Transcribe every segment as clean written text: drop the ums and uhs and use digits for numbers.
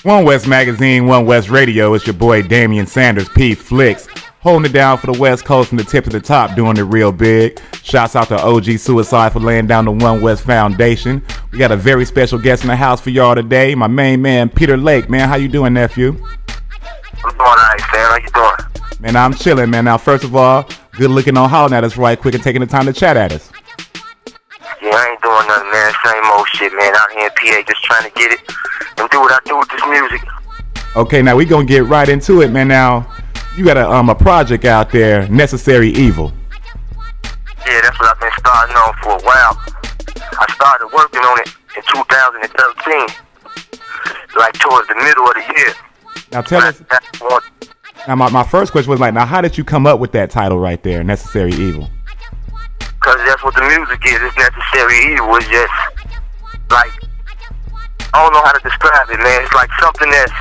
OneWest Magazine, OneWest Radio. It's your boy Damian Sanders, P. Flicks, holding it down for the West Coast from the tip to the top, doing it real big. Shouts out to OG Suicide for laying down the OneWest Foundation. We got a very special guest in the house for y'all today, my main man, Peter Lake. Man, how you doing, nephew? I'm doing alright, Sam. How you doing? Man, I'm chilling, man. Now, first of all, good looking on hollering at us right quick and taking the time to chat at us. Yeah, I ain't doing nothing, man. Same old shit, man. Out here in PA, just trying to get it and do what I do with this music. Okay, now we gonna get right into it, man. Now, you got a project out there, Necessary Evil. Yeah, that's what I've been starting on for a while. I started working on it in 2013, like towards the middle of the year. Now tell us. Now my first question was like, now how did you come up with that title right there, Necessary Evil? Because that's what the music is. It's necessary evil. It's just like, I don't know how to describe it, man. It's like something that's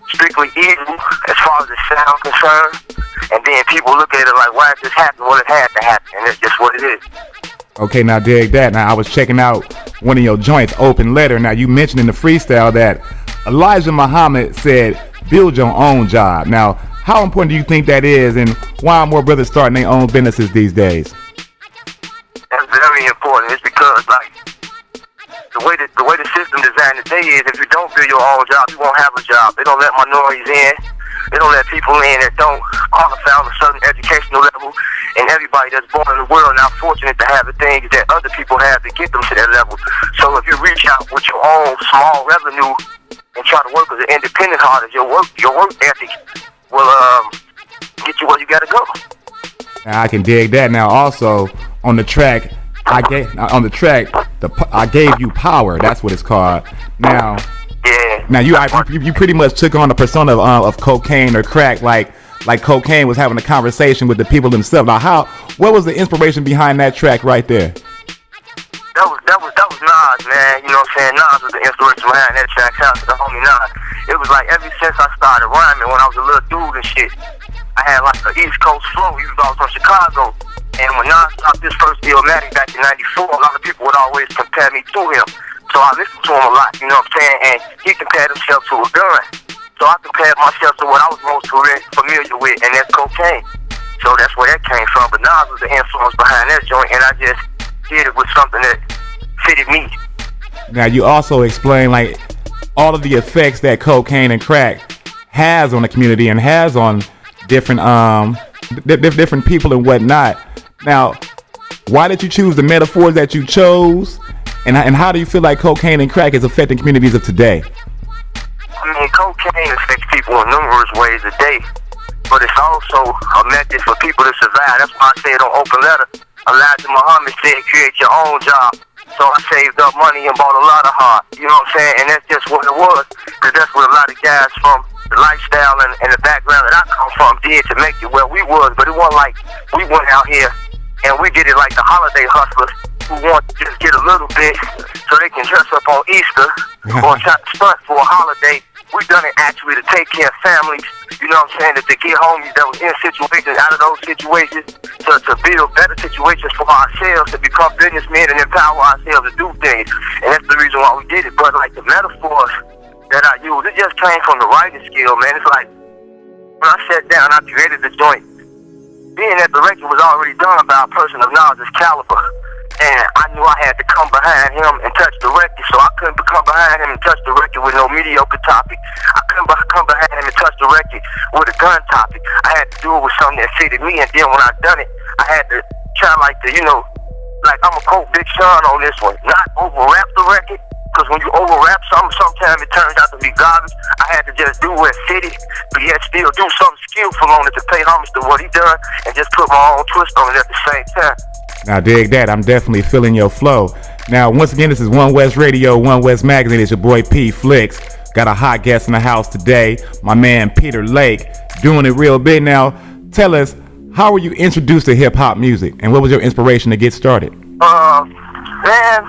strictly evil as far as the sound concerned, and then people look at it like, why did this happen? Well, it had to happen, and it's just what it is. Okay, now dig that. Now I was checking out one of your joints, Open Letter. Now you mentioned in the freestyle that Elijah Muhammad said, build your own job. Now, how important do you think that is, and why are more brothers starting their own businesses these days? That's very important. It's because, like, the way the system designed today is, if you don't build your own job, you won't have a job. They don't let minorities in. They don't let people in that don't qualify on a certain educational level. And everybody that's born in the world are not fortunate to have the things that other people have to get them to that level. So if you reach out with your own small revenue and try to work as an independent artist, your work ethic will get you where you gotta go. Now I can dig that. Now also on the track, I gave you power. That's what it's called. Now, yeah. Now you pretty much took on the persona of cocaine or crack, like cocaine was having a conversation with the people themselves. Now, what was the inspiration behind that track right there? That was Nas, man. You know what I'm saying? Nas was the inspiration behind that track. Shout out to the homie Nas. It was like ever since I started rhyming when I was a little dude and shit, I had like an East Coast flow, even though I was from Chicago. And when Nas dropped his first Illmatic back in '94, a lot of people would always compare me to him. So I listened to him a lot, you know what I'm saying? And he compared himself to a gun. So I compared myself to what I was most familiar with, and that's cocaine. So that's where that came from. But Nas was the influence behind that joint, and I just did it with something that fitted me. Now you also explain like all of the effects that cocaine and crack has on the community and has on different different people and whatnot. Now, why did you choose the metaphors that you chose, and how do you feel like cocaine and crack is affecting communities of today? I mean, cocaine affects people in numerous ways a day, but it's also a method for people to survive. That's why I said on Open Letter, Elijah Muhammad said, create your own job. So I saved up money and bought a lot of heart. You know what I'm saying? And that's just what it was, because that's what a lot of guys from the lifestyle and the background that I come from did to make it where we was. But it wasn't like we went out here and we did it like the holiday hustlers who want to just get a little bit so they can dress up on Easter or try to stunt for a holiday. We done it actually to take care of families, you know what I'm saying, to get homies that was in situations, out of those situations, to build better situations for ourselves, to become businessmen and empower ourselves to do things. And that's the reason why we did it. But like the metaphors that I use, it just came from the writing skill, man. It's like when I sat down, I created the joint. Being that the record was already done by a person of Nas's caliber, and I knew I had to come behind him and touch the record, so I couldn't come behind him and touch the record with no mediocre topic. I couldn't come behind him and touch the record with a gun topic. I had to do it with something that fitted me, and then when I done it, I had to try like to, you know, like I'm a quote Big Sean on this one, not overrap the record, because when you overrap something, sometimes it turns out to be garbage. I had to just do what fitted, but yet still do something skillful on it to pay homage to what he done, and just put my own twist on it at the same time. Now dig that. I'm definitely feeling your flow. Now once again, this is OneWest Radio, OneWest Magazine. It's your boy P. Flicks. Got a hot guest in the house today, my man Peter Lake, doing it real big. Now tell us, how were you introduced to hip hop music, and what was your inspiration to get started? Man,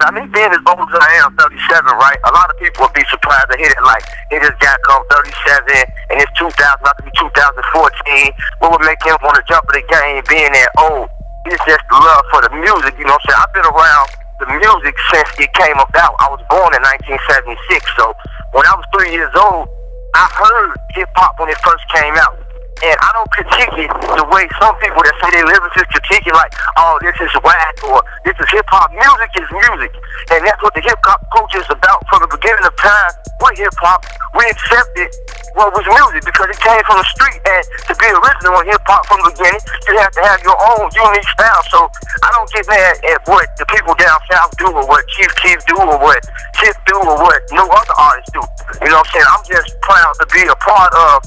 I mean, being as old as I am, 37, right? A lot of people would be surprised to hear that, like, he just got come 37, and it's 2000, about to be 2014. What would make him want to jump in the game being that old? It's just the love for the music, you know what I'm saying? I've been around the music since it came about. I was born in 1976, so when I was 3 years old, I heard hip-hop when it first came out. And I don't critique it the way some people that say they lyricists critique it, like, oh, this is whack, or this is hip-hop. Music is music. And that's what the hip-hop culture is about. From the beginning of time, with hip-hop, we accepted what was music because it came from the street. And to be original in hip-hop from the beginning, you have to have your own unique style. So I don't get mad at what the people down south do, or what Chief Keef do, or what Tip do, or what no other artists do. You know what I'm saying? I'm just proud to be a part of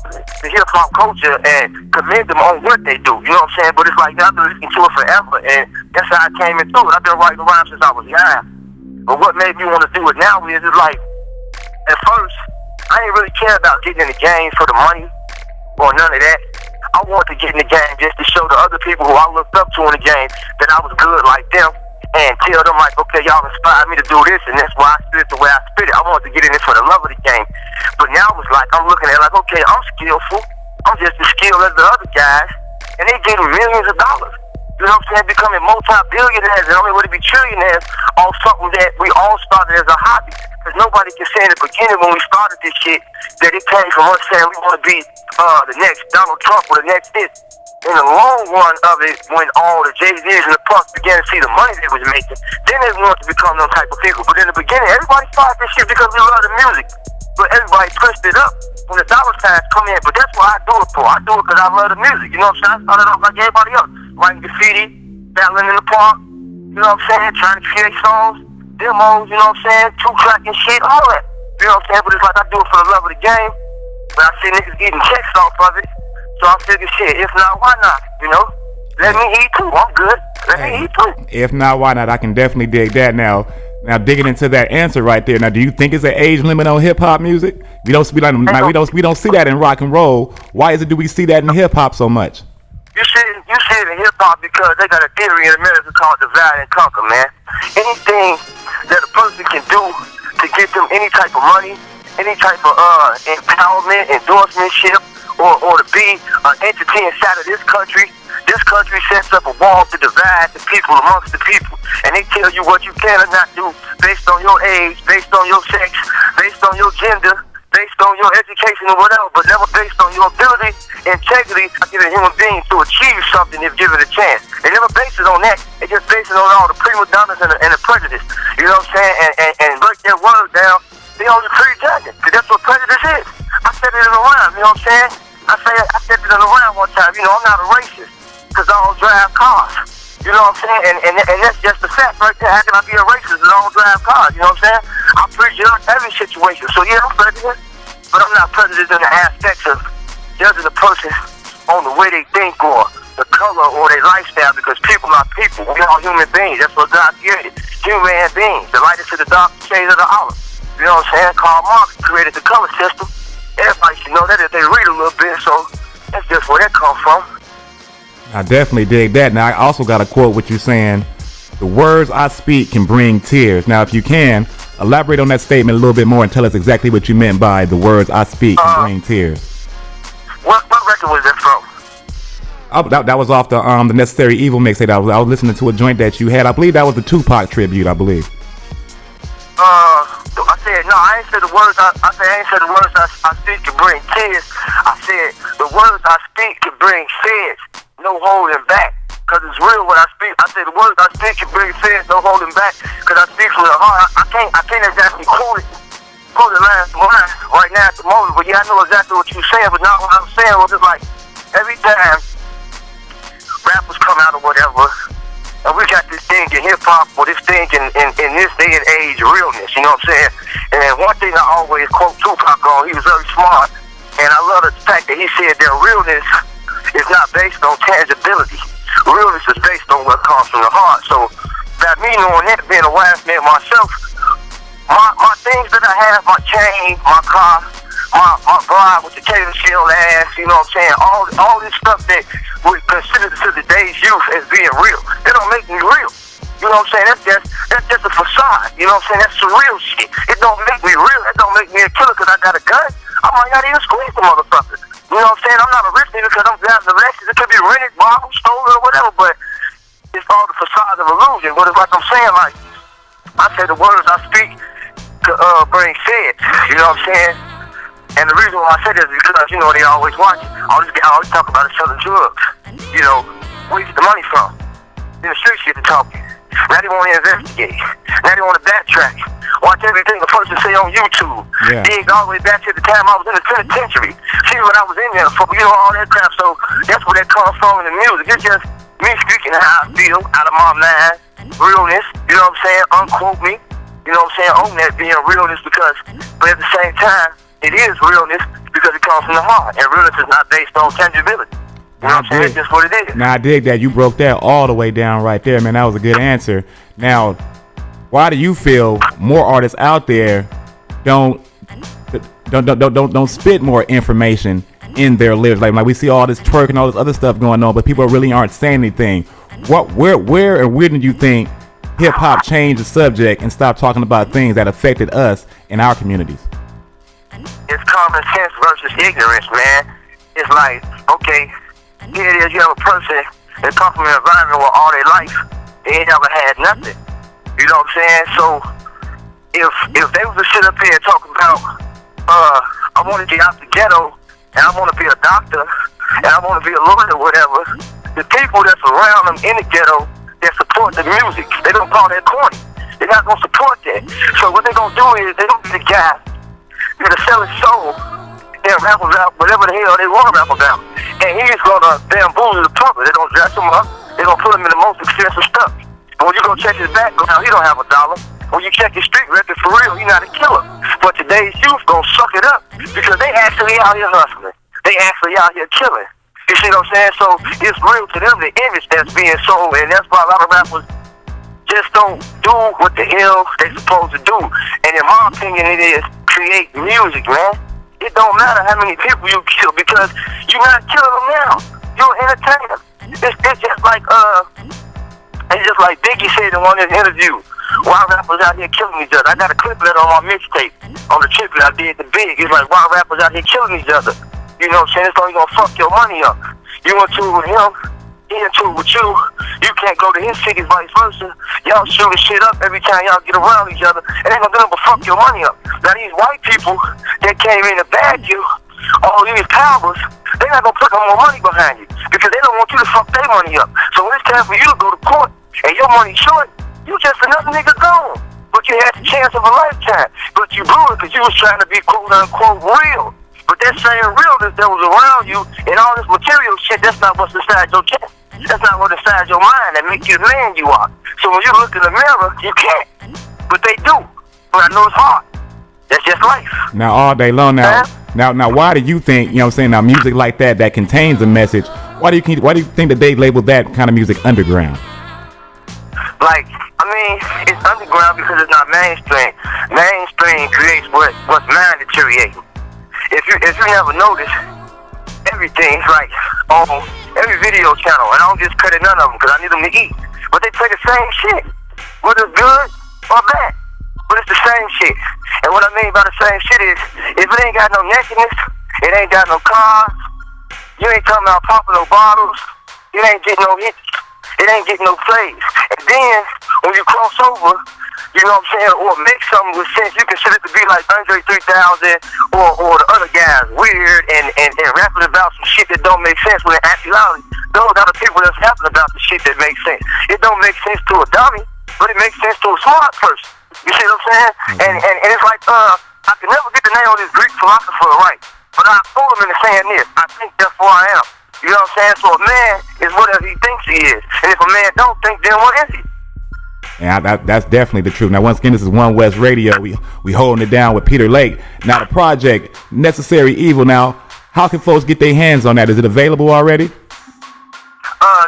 the hip-hop culture and commend them on what they do. You know what I'm saying? But it's like I've been listening to it forever, and that's how I came into it. I've been writing rhymes since I was young. But what made me want to do it now is it's like, at first, I didn't really care about getting in the game for the money or none of that. I wanted to get in the game just to show the other people who I looked up to in the game that I was good like them, and tell them like, okay, y'all inspired me to do this, and that's why I spit it the way I spit it. I wanted to get in it for the love of the game. But now it's like, I'm looking at it like, okay, I'm skillful. I'm just as skilled as the other guys, and they getting millions of dollars. You know what I'm saying? Becoming multi-billionaires and on their way to be trillionaires off something that we all started as a hobby. Because nobody can say in the beginning when we started this shit that it came from us saying we want to be the next Donald Trump or the next this. In the long run of it, when all the Jay-Z's and the Puffs began to see the money they was making, then they wanted to become them type of people. But in the beginning, everybody started this shit because we love the music. But everybody pushed it up when the dollar signs come in. But that's what I do it for. I do it because I love the music. You know what I'm saying? I started off like everybody else. Writing graffiti, battling in the park. You know what I'm saying? Trying to create songs, demos, you know what I'm saying? Two-track and shit, all that. You know what I'm saying? But it's like I do it for the love of the game. But I see niggas getting checks off of it. So I figure shit, if not, why not? You know? Let me eat too. I'm good. Let me eat too. If not, why not? I can definitely dig that now. Now digging into that answer right there. Now, do you think it's an age limit on hip hop music? We don't see that in rock and roll. Why do we see that in hip hop so much? You see it in hip hop because they got a theory in America called divide and conquer, man. Anything that a person can do to get them any type of money, any type of empowerment, endorsementship, or to be an entity inside of this country sets up a wall to divide the people amongst the people. And they tell you what you can or not do based on your age, based on your sex, based on your gender, based on your education or whatever, but never based on your ability, integrity, to get a human being to achieve something if given a chance. They never base it on that. They just base it on all the prima donnas and the prejudice. You know what I'm saying? And break that word down. They only prejudging, because that's what prejudice is. I said it in a rhyme, you know what I'm saying? I said it in a rhyme one time. You know, I'm not a racist, because I don't drive cars. You know what I'm saying? And that's just the fact right there. How can I be a racist and I don't drive cars? You know what I'm saying? I prejudge every situation. So yeah, I'm prejudiced, but I'm not prejudiced in the aspects of judging a person on the way they think or the color or their lifestyle, because people are people. We all human beings. That's what God created. Human beings. The light is to the dark shade of the olive. You know what I'm saying? Karl Marx created the color system. Everybody should know that if they read a little bit, so that's just where that comes from. I definitely dig that. Now, I also got a quote with you saying, the words I speak can bring tears. Now, if you can, elaborate on that statement a little bit more and tell us exactly what you meant by the words I speak can bring tears. What record was that from? That was off the Necessary Evil mixtape. I was listening to a joint that you had. I believe that was the Tupac tribute, I believe. I said, no, I ain't said the words I ain't said the words I speak can bring tears. I said the words I speak can bring feds. No holding back, cause it's real what I speak. I say the words I speak can bring feds, no holding back, cause I speak from the heart. I can't exactly quote it line for line right now at the moment, but yeah, I know exactly what you're saying. But now what I'm saying was just like every time rappers come out or whatever, and we got this thing in hip hop or this thing in this day and age, realness. You know what I'm saying? And one thing I always quote Tupac on, he was very smart, and I love the fact that he said that realness is not based on tangibility. Realness is based on what comes from the heart. So, by me knowing that, being a wise man myself, my things that I have, my chain, my car, my bride with the Taylor shell ass, you know what I'm saying? All this stuff that we consider to today's youth as being real, it don't make me real. You know what I'm saying? That's just a facade. You know what I'm saying? That's some real shit. It don't make me real. It don't make me a killer because I got a gun. I might not even squeeze the motherfucker. You know what I'm saying? I'm not a rich nigga because I'm driving the Lexus. It could be rented, bought, stolen, or whatever, but it's all the facade of illusion. But it's like I'm saying, like, I say the words I speak to bring feds. You know what I'm saying? And the reason why I say this is because, you know, they always watch. All these guys always talk about is selling drugs. You know, where you get the money from? In the streets get to talking. Now they want to investigate. Now they want to backtrack. Watch everything a person say on YouTube. Yeah. Dig all the way back to the time I was in the penitentiary. See what I was in there for, you know, all that crap. So that's where that comes from in the music. It's just me speaking how I feel out of my mind. Realness, you know what I'm saying? Unquote me. You know what I'm saying? On that being realness because, but at the same time, it is realness because it comes from the heart. And realness is not based on tangibility. You know what I'm saying? It's just what it is. Now, I dig that. You broke that all the way down right there, man. That was a good answer. Now, why do you feel more artists out there don't spit more information in their lyrics? Like we see all this twerk and all this other stuff going on, but people really aren't saying anything. Where and when do you think hip hop changed the subject and stopped talking about things that affected us in our communities? It's common sense versus ignorance, man. It's like, okay, here it is, you have a person that comes from an environment where all their life, they ain't never had nothing. You know what I'm saying? So, if they was to sit up here and talk about, I want to get out the ghetto, and I want to be a doctor, and I want to be a lawyer or whatever, the people that's around them in the ghetto that support the music, they don't call that corny. They're not going to support that. So what they're going to do is, they're going to be the guy that'll sell his soul and rap about whatever the hell they want to rap about. And he's going to bamboozle the public. They're going to dress him up. They're going to put him in the most expensive stuff. But when you go check his background, he don't have a dollar. When you check his street record, for real, he's not a killer. But today's youth going to suck it up because they actually out here hustling. They actually out here killing. You see what I'm saying? So it's real to them, the image that's being sold. And that's why a lot of rappers just don't do what the hell they supposed to do. And in my opinion, it is create music, man. It don't matter how many people you kill because you're not killing them now. You're an entertainer. It's just like Biggie said in one of his interviews. Why rappers out here killing each other? I got a clip of that on my mixtape on the trip that I did to Big. It's like why rappers out here killing each other? You know what I'm saying? It's only gonna fuck your money up. You into it with him, he into it with you. You can't go to his city, vice versa. Y'all shooting shit up every time y'all get around each other. It ain't gonna do nothing but fuck your money up. Now these white people that came in to bag you, all these powers, they not gonna put no more money behind you because they don't want you to fuck their money up. So when it's time for you to go to court and your money short, you just another nigga gone. But you had the chance of a lifetime. But you blew it because you was trying to be quote unquote real. But that same realness that was around you and all this material shit, that's not what's inside your chest. That's not what's inside your mind that make you the man you are. So when you look in the mirror, you can't. But they do. But I know it's hard. That's just life. Now all day long now. Now why do you think, you know what I'm saying, now music like that contains a message, why do you think that they label that kind of music underground? Like, I mean, it's underground because it's not mainstream. Mainstream creates what's mind deteriorating. If you never notice, everything's like on every video channel, and I don't just credit none of them because I need them to eat. But they play the same shit, whether it's good or bad. But it's the same shit. And what I mean by the same shit is, if it ain't got no nakedness, it ain't got no cars, you ain't talking about popping no bottles, it ain't getting no hits, it ain't getting no plays. And then, when you cross over, you know what I'm saying, or make something with sense, you consider it to be like Andre 3000 or the other guys, weird and rapping about some shit that don't make sense when in actuality, those are the people that's rapping about the shit that makes sense. It don't make sense to a dummy, but it makes sense to a smart person. You see what I'm saying? Mm-hmm. And it's like, I can never get the name of this Greek philosopher right, but I told him in saying this, I think therefore I am. You know what I'm saying? So a man is whatever he thinks he is. And if a man don't think, then what is he? Yeah, that's definitely the truth. Now, once again, this is OneWest Radio. We holding it down with Peter Lake. Now, the project, Necessary Evil. Now, how can folks get their hands on that? Is it available already?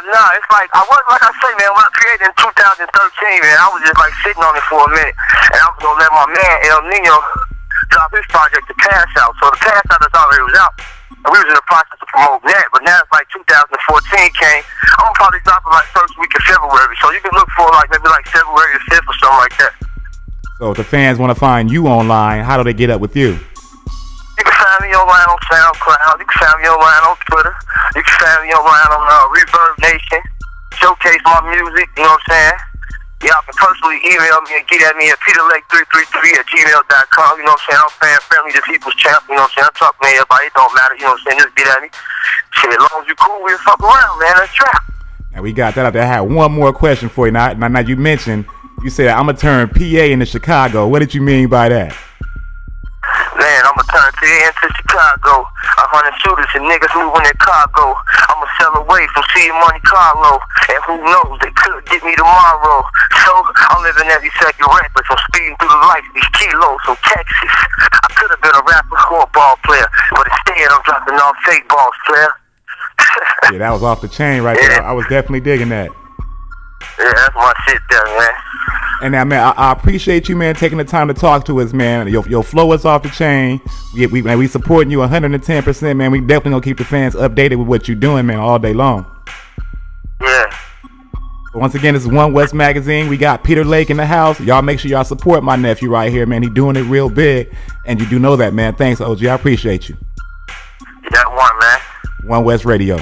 No, it's like, like I say, man, when I created in 2013, man, I was just like sitting on it for a minute. And I was going to let my man, El Nino, drop his project, The Cash Out. So The Cash Out is already was out. And we was in the process of promoting that. But now it's like 2014 came. I'm going to probably drop it like first week of February. So you can look for like maybe like February 5th or something like that. So if the fans want to find you online, how do they get up with you? You can find me online on SoundCloud. You can find me online on Twitter. You can find me online on Reverb Nation. Showcase my music, you know what I'm saying? Y'all can personally email me and get at me at peterlake333@gmail.com. You know what I'm saying? I'm fan friendly to people's champ. You know what I'm saying? I'm talking to everybody. It don't matter. You know what I'm saying? Just get at me. Shit, as long as you cool, we'll fuck around, man. Let's trap. And we got that out there. I had one more question for you. Now you mentioned, you said I'm gonna turn PA into Chicago. What did you mean by that? Man, I'ma turn PA into Chicago. 100 shooters and niggas moving their cargo. I'ma sell away from seeing Monte Carlo. And who knows, they could get me tomorrow. So I'm living every second reckless. I'm speeding through the lights, these kilos from Texas. I could have been a rapper or a ball player, but instead I'm dropping off fake balls, player. Yeah, that was off the chain right there. I was definitely digging that. Yeah, that's my shit there, man. And now, man, I appreciate you, man, taking the time to talk to us, man. Your flow is off the chain. We supporting you 110%, man. We definitely gonna keep the fans updated with what you're doing, man, all day long. Yeah. Once again, this is OneWest Magazine. We got Peter Lake in the house. Y'all make sure y'all support my nephew right here, man. He doing it real big, and you do know that, man. Thanks, OG. I appreciate you. You got one, man. OneWest Radio.